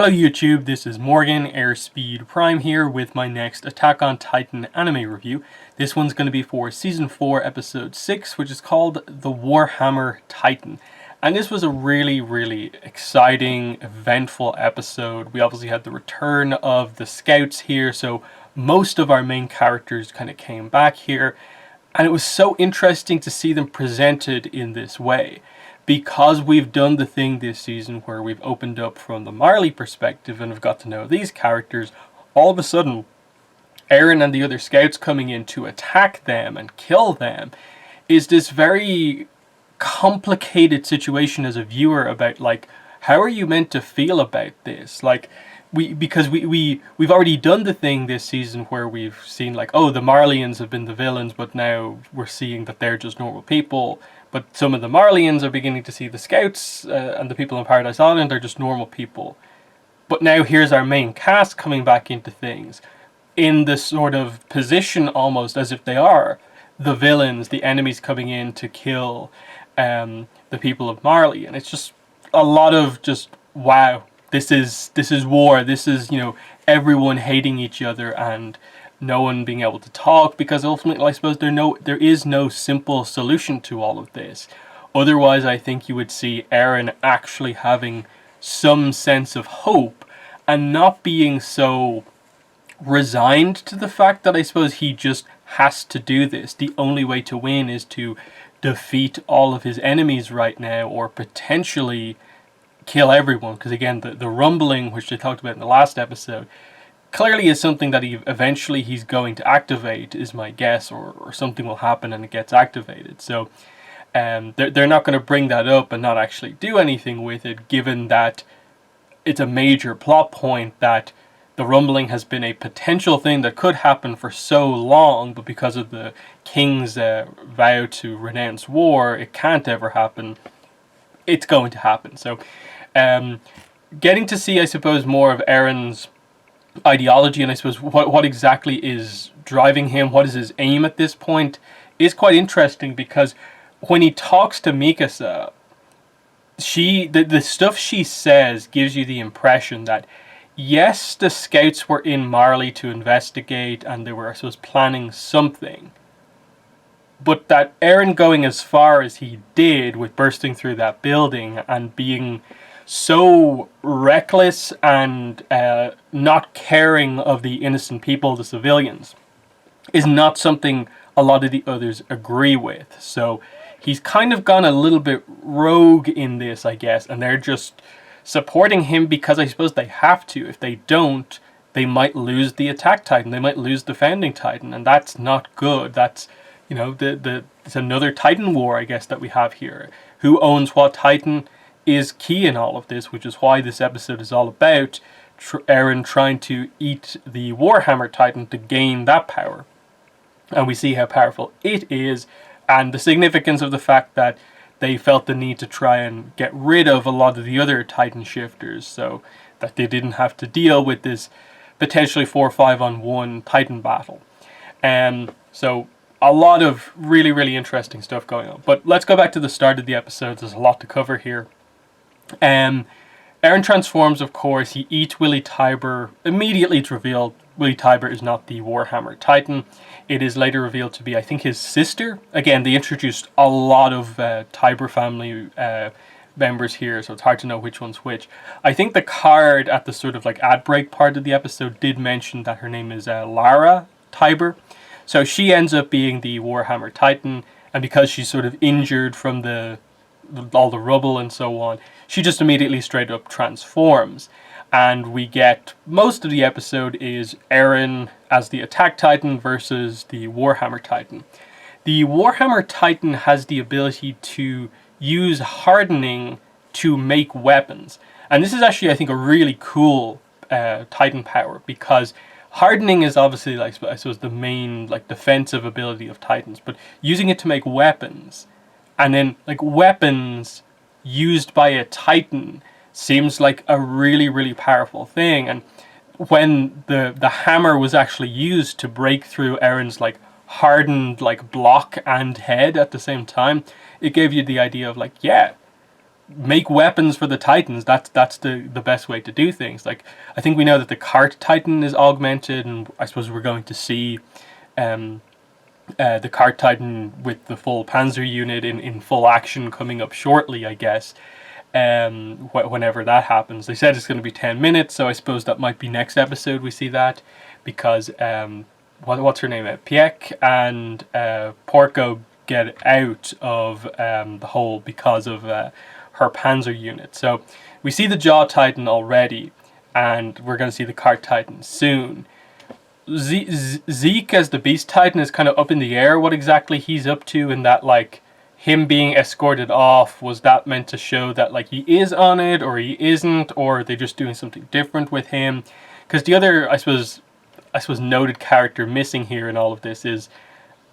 Hello YouTube, this is Morgan, Airspeed Prime here with my next Attack on Titan anime review. This one's going to be for Season 4, Episode 6, which is called The Warhammer Titan. And this was a really exciting, eventful episode. We obviously had the return of the scouts here, so most of our main characters kind of came back here. And it was so interesting to see them presented in this way. Because we've done the thing this season where we've opened up from the Marley perspective and have got to know these characters, all of a sudden, Eren and the other scouts coming in to attack them and kill them is this very complicated situation as a viewer about, like, how are you meant to feel about this? Like, we've already done the thing this season where we've seen, like, oh, the Marleyans have been the villains, but now we're seeing that they're just normal people. But some of the Marleyans are beginning to see the scouts and the people in Paradise Island are just normal people. But now here's our main cast coming back into things in this sort of position almost as if they are the villains, the enemies coming in to kill the people of Marley. And it's just a lot of just, wow, this is war. This is, you know, everyone hating each other and no one being able to talk, because ultimately I suppose there is no simple solution to all of this. Otherwise I think you would see Eren actually having some sense of hope and not being so resigned to the fact that I suppose he just has to do this. The only way to win is to defeat all of his enemies right now, or potentially kill everyone, because again the rumbling, which they talked about in the last episode, clearly is something that he's going to activate, is my guess, or something will happen and it gets activated. So they're not going to bring that up and not actually do anything with it, given that it's a major plot point that the rumbling has been a potential thing that could happen for so long, but because of the king's vow to renounce war, it can't ever happen. It's going to happen. So getting to see, I suppose, more of Eren's ideology, and I suppose what exactly is driving him, what is his aim at this point, is quite interesting, because when he talks to Mikasa, the stuff she says gives you the impression that yes, the scouts were in Marley to investigate and they were, I suppose, planning something, but that Eren going as far as he did with bursting through that building and being so reckless and not caring of the innocent people, the civilians, is not something a lot of the others agree with. So he's kind of gone a little bit rogue in this, I guess, and they're just supporting him because I suppose they have to. If they don't, they might lose the Attack Titan, they might lose the Founding Titan, and that's not good. That's, you know, it's another Titan war, I guess, that we have here. Who owns what Titan is key in all of this, which is why this episode is all about Eren trying to eat the Warhammer Titan to gain that power. And we see how powerful it is, and the significance of the fact that they felt the need to try and get rid of a lot of the other Titan shifters, so that they didn't have to deal with this potentially 4-5-on-1 Titan battle. So a lot of really interesting stuff going on. But let's go back to the start of the episode. There's a lot to cover here. Eren transforms, of course. He eats Willy Tybur. Immediately it's revealed Willy Tybur is not the Warhammer Titan. It is later revealed to be, I think, his sister. Again, they introduced a lot of Tybur family members here, so it's hard to know which one's which. I think the card at the sort of like ad break part of the episode did mention that her name is Lara Tybur. So she ends up being the Warhammer Titan, and because she's sort of injured from all the rubble and so on, she just immediately straight up transforms. And we get, most of the episode is Eren as the Attack Titan versus the Warhammer Titan. The Warhammer Titan has the ability to use hardening to make weapons. And this is actually, I think, a really cool Titan power, because hardening is obviously, like, I suppose, the main, like, defensive ability of Titans, but using it to make weapons, and then, like, weapons used by a Titan seems like a really powerful thing. And when the hammer was actually used to break through Eren's, like, hardened, like, block and head at the same time, it gave you the idea of, like, yeah, make weapons for the Titans. That's the best way to do things. Like, I think we know that the cart Titan is augmented, and I suppose we're going to see the cart Titan with the full Panzer unit in full action coming up shortly, I guess. Whenever that happens, they said it's going to be 10 minutes, so I suppose that might be next episode we see that, because what's her name? Piek and Porco get out of the hole because of her Panzer unit. So we see the Jaw Titan already, and we're going to see the Cart Titan soon. Zeke as the Beast Titan is kind of up in the air what exactly he's up to, and that, like, him being escorted off, was that meant to show that, like, he is on it, or he isn't, or are they just doing something different with him? Because the other, I suppose noted character missing here in all of this is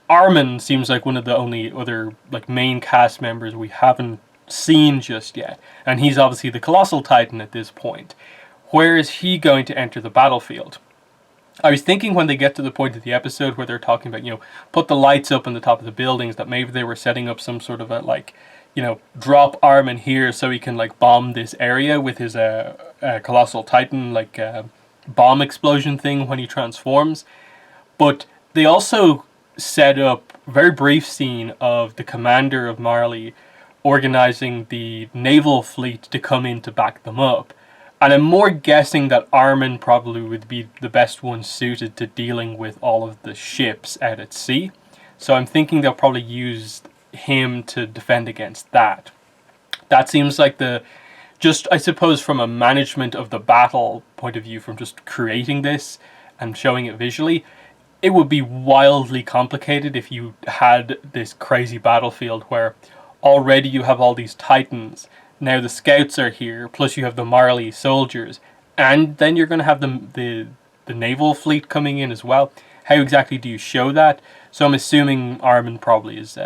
Armin. Seems like one of the only other, like, main cast members we haven't seen just yet, and he's obviously the Colossal Titan at this point. Where is he going to enter the battlefield? I was thinking when they get to the point of the episode where they're talking about, put the lights up on the top of the buildings, that maybe they were setting up some sort of a, like, drop Armin here so he can, like, bomb this area with his Colossal Titan, like, bomb explosion thing when he transforms. But they also set up a very brief scene of the commander of Marley organizing the naval fleet to come in to back them up. And I'm more guessing that Armin probably would be the best one suited to dealing with all of the ships out at sea. So I'm thinking they'll probably use him to defend against that. That seems like just, I suppose, from a management of the battle point of view, from just creating this and showing it visually, it would be wildly complicated if you had this crazy battlefield where already you have all these Titans. Now the scouts are here, plus you have the Marley soldiers, and then you're going to have the naval fleet coming in as well. How exactly do you show that? So I'm assuming Armin probably is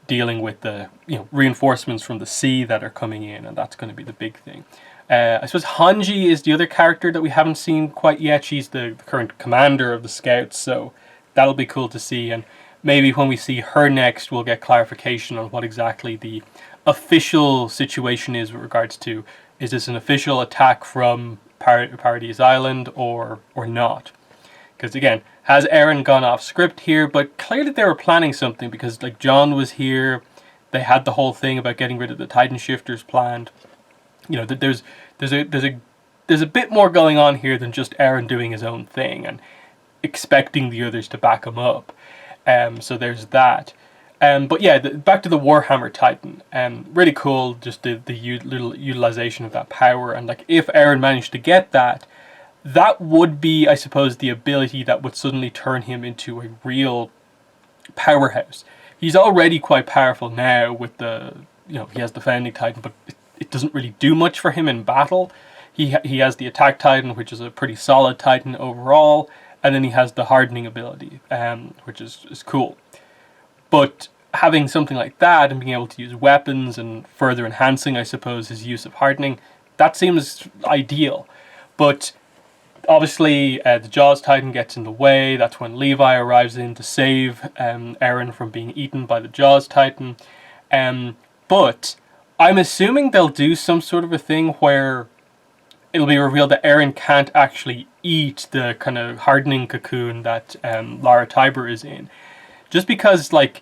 dealing with the reinforcements from the sea that are coming in, and that's going to be the big thing. I suppose Hanji is the other character that we haven't seen quite yet. She's the current commander of the scouts, so that'll be cool to see, and maybe when we see her next, we'll get clarification on what exactly the official situation is with regards to, is this an official attack from Paradise Island or not? Because again, has Eren gone off script here? But clearly they were planning something, because, like, John was here, they had the whole thing about getting rid of the Titan shifters planned. There's a bit more going on here than just Eren doing his own thing and expecting the others to back him up. So there's that. But yeah, back to the Warhammer Titan. Really cool, just the little utilization of that power. And, like, if Eren managed to get that would be, I suppose, the ability that would suddenly turn him into a real powerhouse. He's already quite powerful now with he has the Founding Titan, but it doesn't really do much for him in battle. He has the Attack Titan, which is a pretty solid Titan overall, and then he has the Hardening ability, which is cool. But having something like that and being able to use weapons and further enhancing, I suppose, his use of hardening, that seems ideal. But obviously, the Jaws Titan gets in the way. That's when Levi arrives in to save Eren from being eaten by the Jaws Titan. But I'm assuming they'll do some sort of a thing where it'll be revealed that Eren can't actually eat the kind of hardening cocoon that Lara Tiber is in. Just because, like,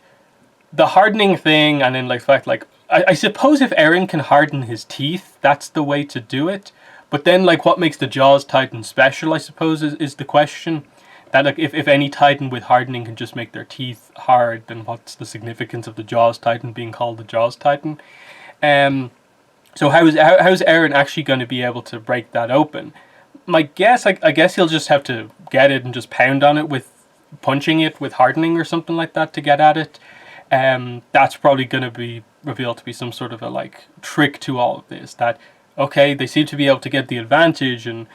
the hardening thing, and then, like, the fact, like, I suppose if Eren can harden his teeth, that's the way to do it. But then, like, what makes the Jaws Titan special, I suppose, is the question. That, like, if any Titan with hardening can just make their teeth hard, then what's the significance of the Jaws Titan being called the Jaws Titan? So how's Eren actually going to be able to break that open? My guess, I guess he'll just have to get it and just pound on it with punching it with hardening or something like that to get at it. That's probably going to be revealed to be some sort of a, like, trick to all of this. That, okay, they seem to be able to get the advantage and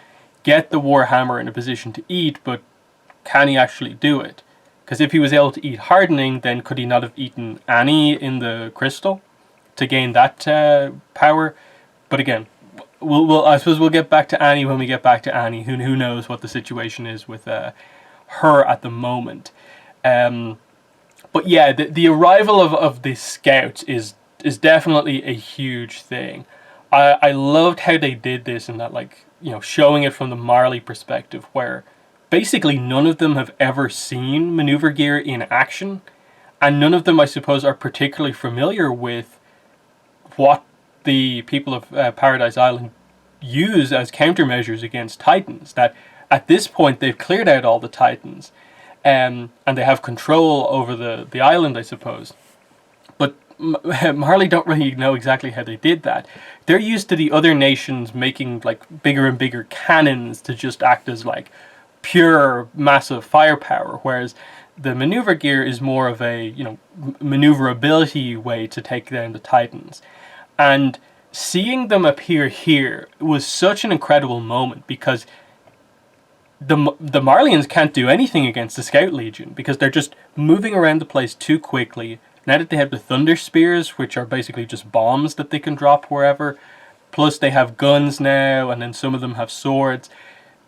get the Warhammer in a position to eat, but can he actually do it? Because if he was able to eat hardening, then could he not have eaten Annie in the crystal to gain that power? But again, I suppose we'll get back to Annie when we get back to Annie. Who knows what the situation is with her at the moment. But yeah, the arrival of the scouts is is definitely a huge thing. I loved how they did this in that, like, showing it from the Marley perspective, where basically none of them have ever seen maneuver gear in action, and none of them, I suppose, are particularly familiar with what the people of Paradise Island use as countermeasures against Titans. That at this point they've cleared out all the Titans, and they have control over the island, I suppose. But Marley don't really know exactly how they did that. They're used to the other nations making like bigger and bigger cannons to just act as like pure massive firepower, whereas the maneuver gear is more of a maneuverability way to take down the Titans. And seeing them appear here was such an incredible moment, because the Marlians can't do anything against the Scout Legion because they're just moving around the place too quickly. Now that they have the Thunder Spears, which are basically just bombs that they can drop wherever, plus they have guns now, and then some of them have swords.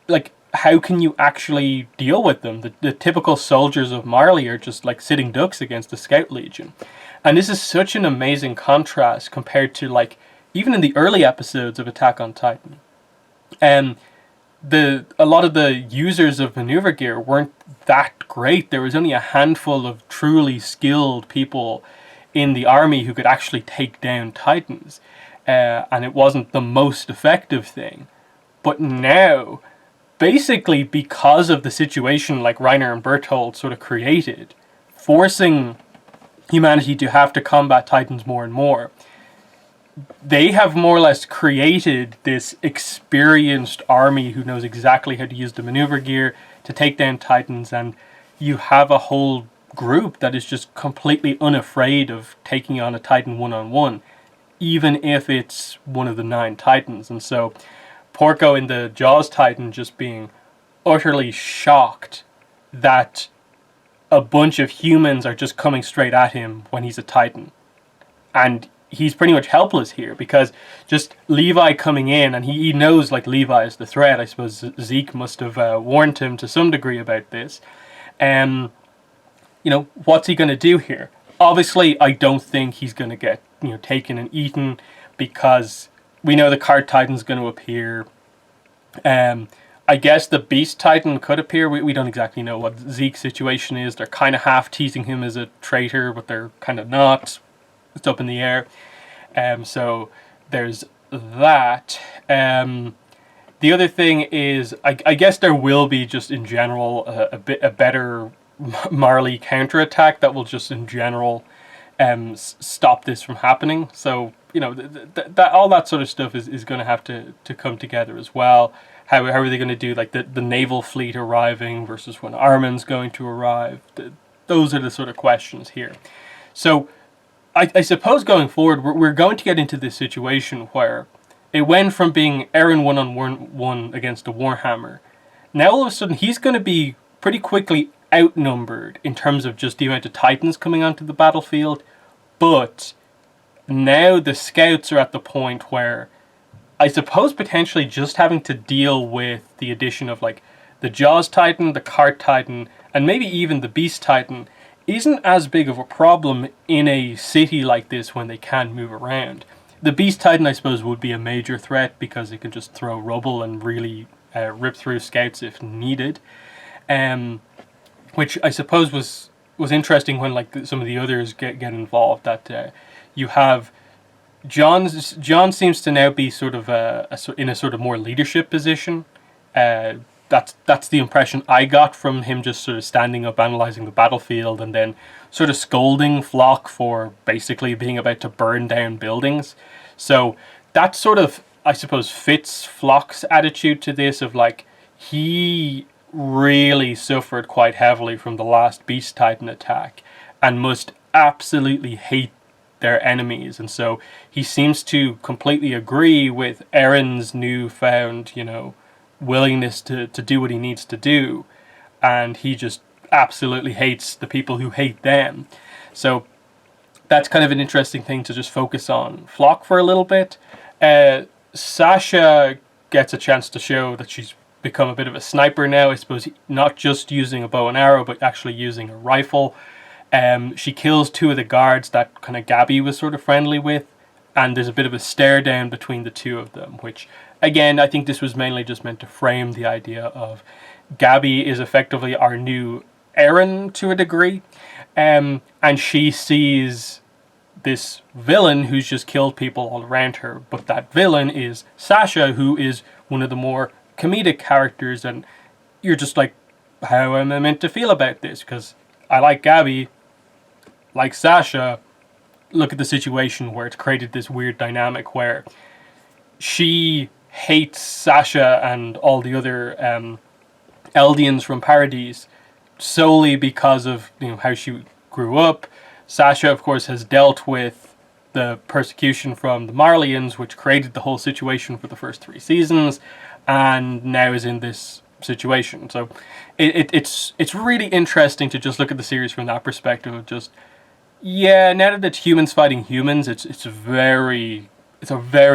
Like, how can you actually deal with them? The typical soldiers of Marley are just like sitting ducks against the Scout Legion. And this is such an amazing contrast compared to, like, even in the early episodes of Attack on Titan. A lot of the users of maneuver gear weren't that great. There was only a handful of truly skilled people in the army who could actually take down Titans. And it wasn't the most effective thing. But now, basically because of the situation like Reiner and Berthold sort of created, forcing humanity to have to combat Titans more and more, they have more or less created this experienced army who knows exactly how to use the maneuver gear to take down Titans, and you have a whole group that is just completely unafraid of taking on a Titan one-on-one, even if it's one of the 9 Titans. And so Porco in the Jaws Titan just being utterly shocked that a bunch of humans are just coming straight at him when he's a Titan. And he's pretty much helpless here, because just Levi coming in, and he knows like Levi is the threat. I suppose Zeke must have warned him to some degree about this. What's he going to do here? Obviously, I don't think he's going to get taken and eaten, because we know the Card Titan's going to appear. I guess the Beast Titan could appear. We don't exactly know what Zeke's situation is. They're kind of half teasing him as a traitor, but they're kind of not. It's up in the air. So there's that. The other thing is, I guess there will be just in general a better Marley counterattack that will just in general stop this from happening. So that all that sort of stuff is going to have to come together as well. How are they going to do like the naval fleet arriving versus when Armin's going to arrive? Those are the sort of questions here. So I suppose going forward, we're going to get into this situation where it went from being Eren one-on-one against a Warhammer. Now all of a sudden he's going to be pretty quickly outnumbered in terms of just the amount of Titans coming onto the battlefield. But now the scouts are at the point where I suppose potentially just having to deal with the addition of like the Jaws Titan, the Cart Titan, and maybe even the Beast Titan isn't as big of a problem in a city like this when they can move around. The Beast Titan, I suppose, would be a major threat because it can just throw rubble and really rip through scouts if needed. Which I suppose was interesting when like some of the others get involved. That you have John seems to now be sort of in a sort of more leadership position. That's the impression I got from him, just sort of standing up, analysing the battlefield, and then sort of scolding Flock for basically being about to burn down buildings. So that sort of, I suppose, fits Flock's attitude to this, of like, he really suffered quite heavily from the last Beast Titan attack and must absolutely hate their enemies. And so he seems to completely agree with Eren's newfound, willingness to do what he needs to do, and he just absolutely hates the people who hate them. So that's kind of an interesting thing to just focus on Flock for a little bit. Sasha gets a chance to show that she's become a bit of a sniper now, I suppose, not just using a bow and arrow but actually using a rifle. She kills two of the guards that kind of Gabby was sort of friendly with, and there's a bit of a stare down between the two of them, which, again, I think this was mainly just meant to frame the idea of Gabby is effectively our new Eren to a degree, and she sees this villain who's just killed people all around her, but that villain is Sasha, who is one of the more comedic characters, and you're just like, how am I meant to feel about this? Because I like Gabby, like Sasha. Look at the situation where it's created this weird dynamic where she hates Sasha and all the other Eldians from Paradise solely because of how she grew up. Sasha, of course, has dealt with the persecution from the Marleyans, which created the whole situation for the first 3 seasons, and now is in this situation. So it's really interesting to just look at the series from that perspective of just, yeah, now that it's humans fighting humans, it's a very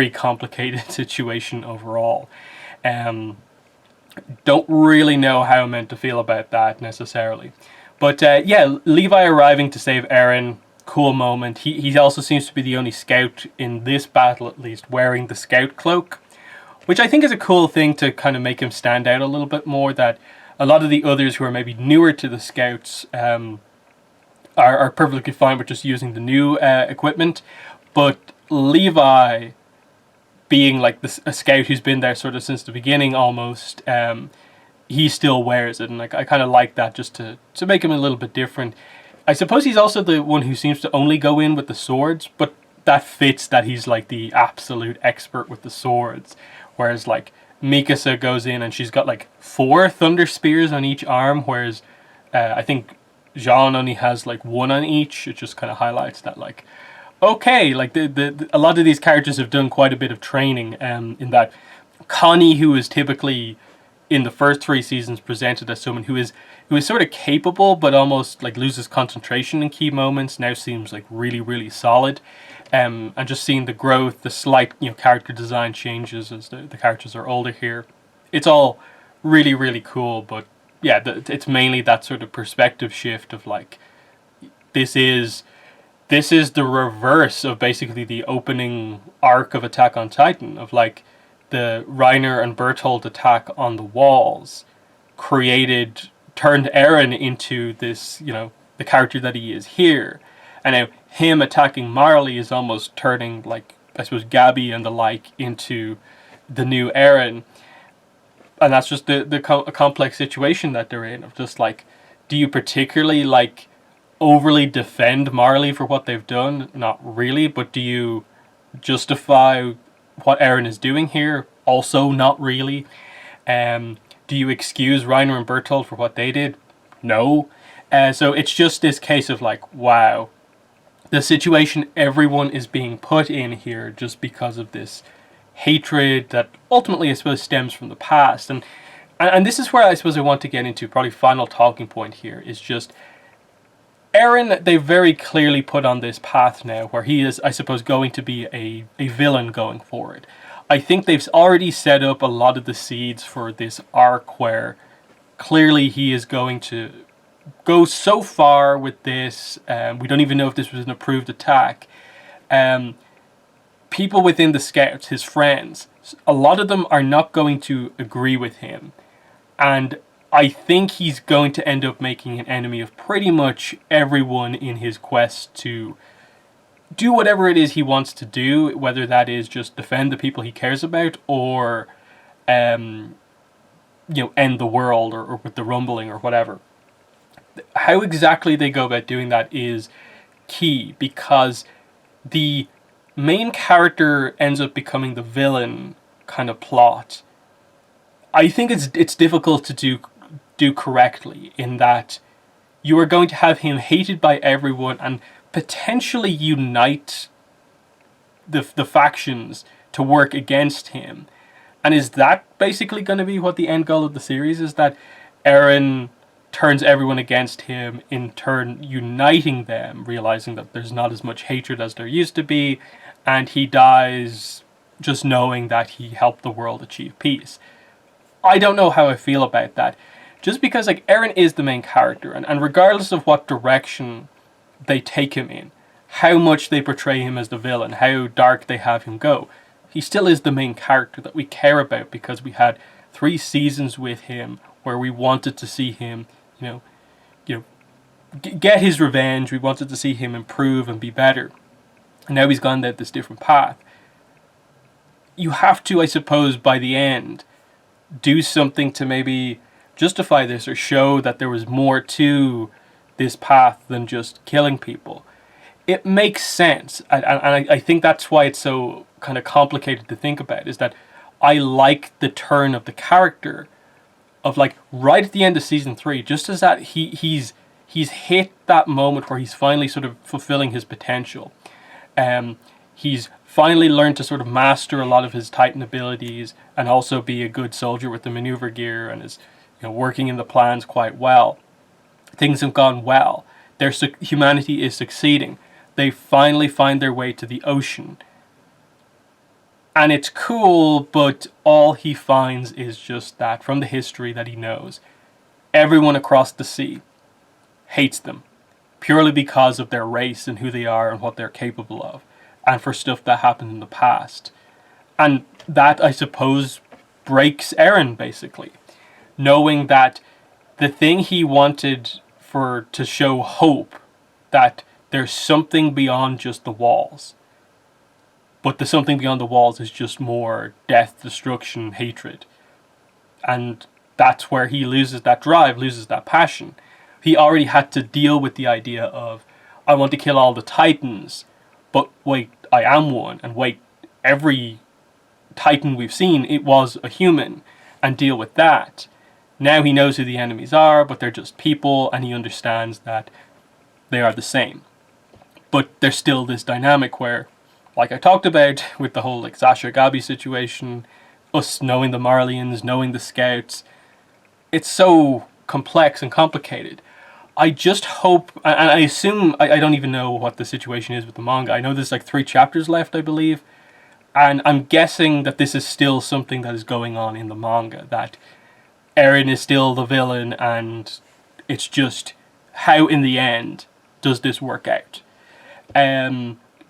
complicated situation overall. Don't really know how I'm meant to feel about that necessarily. But yeah, Levi arriving to save Eren, cool moment. He also seems to be the only scout in this battle, at least, wearing the scout cloak, which I think is a cool thing to kind of make him stand out a little bit more, that a lot of the others who are maybe newer to the scouts are perfectly fine with just using the new equipment. But Levi, being like a scout who's been there sort of since the beginning almost, he still wears it, and like I kind of like that just to make him a little bit different. I suppose he's also the one who seems to only go in with the swords, but that fits that he's like the absolute expert with the swords, whereas like Mikasa goes in and she's got like 4 thunder spears on each arm, whereas I think Jean only has like 1 on each. It just kind of highlights that, like, okay, like a lot of these characters have done quite a bit of training, in that Connie, who is typically in the first 3 seasons presented as someone who is sort of capable but almost like loses concentration in key moments, now seems like really, really solid. And just seeing the growth, the slight character design changes as the characters are older here, it's all really, really cool. But yeah, it's mainly that sort of perspective shift of like, this is the reverse of basically the opening arc of Attack on Titan, of like the Reiner and Bertolt attack on the walls turned Eren into this, the character that he is here. And now him attacking Marley is almost turning, like, I suppose, Gabby and the like into the new Eren. And that's just a complex situation that they're in, of just like, do you particularly like overly defend Marley for what they've done? Not really, but do you justify what Eren is doing here? Also not really. Do you excuse Reiner and Bertolt for what they did? No. So it's just this case of like, wow, the situation everyone is being put in here just because of this hatred that ultimately I suppose stems from the past. And this is where I suppose I want to get into probably final talking point here, is just Eren, they very clearly put on this path now where he is, I suppose, going to be a villain going forward. I think they've already set up a lot of the seeds for this arc where clearly he is going to go so far with this. We don't even know if this was an approved attack. People within the Scouts, his friends, a lot of them are not going to agree with him. And I think he's going to end up making an enemy of pretty much everyone in his quest to do whatever it is he wants to do, whether that is just defend the people he cares about or, end the world or with the rumbling or whatever. How exactly they go about doing that is key, because the main character ends up becoming the villain kind of plot. I think it's difficult to do correctly, in that you are going to have him hated by everyone and potentially unite the factions to work against him. And is that basically going to be what the end goal of the series is? That Eren turns everyone against him, in turn uniting them, realizing that there's not as much hatred as there used to be, and he dies just knowing that he helped the world achieve peace. I don't know how I feel about that. Just because like Eren is the main character, and regardless of what direction they take him in, how much they portray him as the villain, how dark they have him go, he still is the main character that we care about, because we had 3 seasons with him where we wanted to see him, get his revenge. We wanted to see him improve and be better. And now he's gone down this different path. You have to, I suppose, by the end, do something to maybe justify this or show that there was more to this path than just killing people. It makes sense, and I think that's why it's so kind of complicated to think about, is that I like the turn of the character of, like, right at the end of season 3, just as that he's hit that moment where he's finally sort of fulfilling his potential. He's finally learned to sort of master a lot of his Titan abilities and also be a good soldier with the maneuver gear, and is working in the plans quite well. Things have gone well. Humanity is succeeding. They finally find their way to the ocean. And it's cool, but all he finds is just that, from the history that he knows, everyone across the sea hates them, purely because of their race and who they are and what they're capable of, and for stuff that happened in the past. And that, I suppose, breaks Eren, basically. Knowing that the thing he wanted to show hope, that there's something beyond just the walls. But the something beyond the walls is just more death, destruction, hatred. And that's where he loses that drive, loses that passion. He already had to deal with the idea of, I want to kill all the Titans, but wait, I am one, and wait, every Titan we've seen, it was a human, and deal with that. Now he knows who the enemies are, but they're just people, and he understands that they are the same. But there's still this dynamic where, like I talked about with the whole Sasha Gabi situation, us knowing the Marleyans, knowing the Scouts, it's so complex and complicated. I just hope, and I assume, I don't even know what the situation is with the manga. I know there's 3 chapters left, I believe. And I'm guessing that this is still something that is going on in the manga, that Eren is still the villain, and it's just how, in the end, does this work out?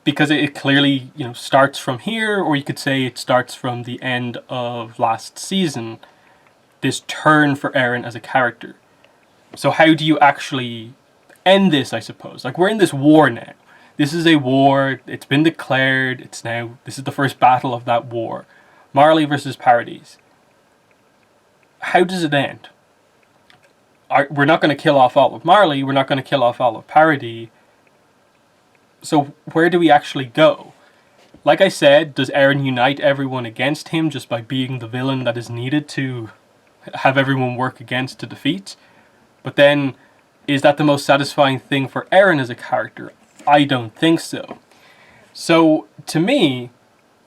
Because it clearly, starts from here, or you could say it starts from the end of last season, this turn for Eren as a character. So how do you actually end this, I suppose? We're in this war now. This is a war, it's been declared, this is the first battle of that war. Marley versus Paradise. How does it end? We're not going to kill off all of Marley, we're not going to kill off all of Paradise. So where do we actually go? Like I said, does Eren unite everyone against him just by being the villain that is needed to have everyone work against to defeat? But then, is that the most satisfying thing for Eren as a character? I don't think so. So, to me,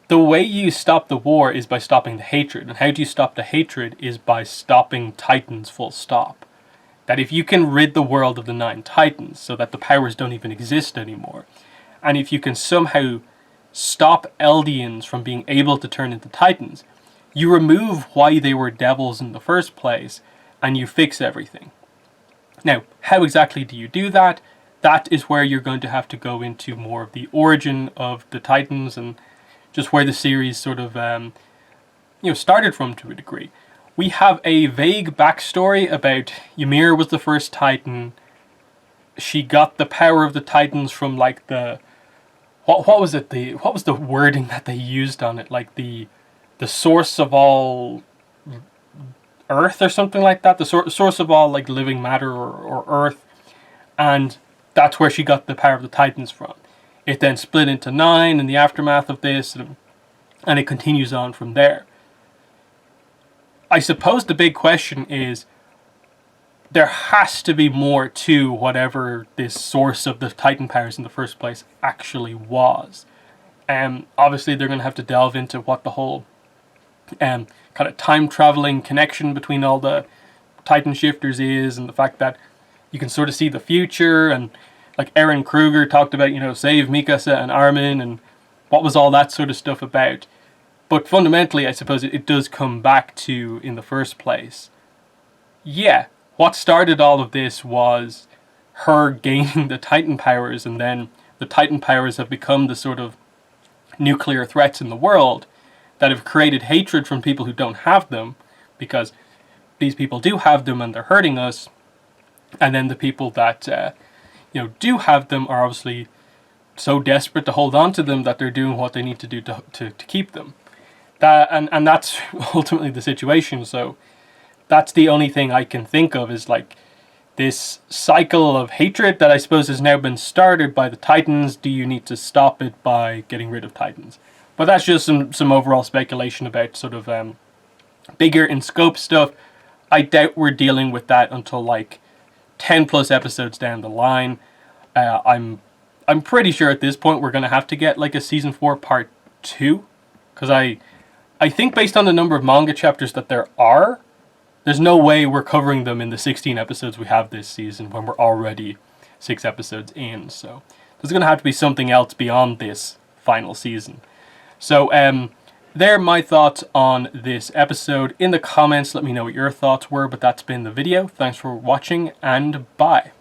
the way you stop the war is by stopping the hatred. And how do you stop the hatred is by stopping Titans, full stop. That if you can rid the world of the 9 Titans so that the powers don't even exist anymore, and if you can somehow stop Eldians from being able to turn into Titans, you remove why they were devils in the first place, and you fix everything. Now, how exactly do you do that? That is where you're going to have to go into more of the origin of the Titans, and just where the series sort of started from to a degree. We have a vague backstory about Ymir was the first Titan. She got the power of the Titans from what was the wording that they used on it? The source of all earth or something like that. The source of all living matter or earth. And that's where she got the power of the Titans from. It then split into 9 in the aftermath of this, and it continues on from there. I suppose the big question is, there has to be more to whatever this source of the Titan powers in the first place actually was. Obviously, they're going to have to delve into what the whole kind of time-traveling connection between all the Titan shifters is, and the fact that you can sort of see the future, and Eren Kruger talked about, save Mikasa and Armin, and what was all that sort of stuff about. But fundamentally, I suppose it does come back to, in the first place, yeah, what started all of this was her gaining the Titan powers, and then the Titan powers have become the sort of nuclear threats in the world that have created hatred from people who don't have them, because these people do have them and they're hurting us, and then the people that do have them are obviously so desperate to hold on to them that they're doing what they need to do to keep them. And that's ultimately the situation. So that's the only thing I can think of, is like this cycle of hatred that I suppose has now been started by the Titans. Do you need to stop it by getting rid of Titans? But that's just some overall speculation about sort of bigger in scope stuff. I doubt we're dealing with that until like 10 plus episodes down the line. I'm pretty sure at this point we're going to have to get like a season 4 part 2, because I think based on the number of manga chapters that there's no way we're covering them in the 16 episodes we have this season when we're already 6 episodes in. So there's going to have to be something else beyond this final season. So there are my thoughts on this episode. In the comments, let me know what your thoughts were, but that's been the video. Thanks for watching, and bye.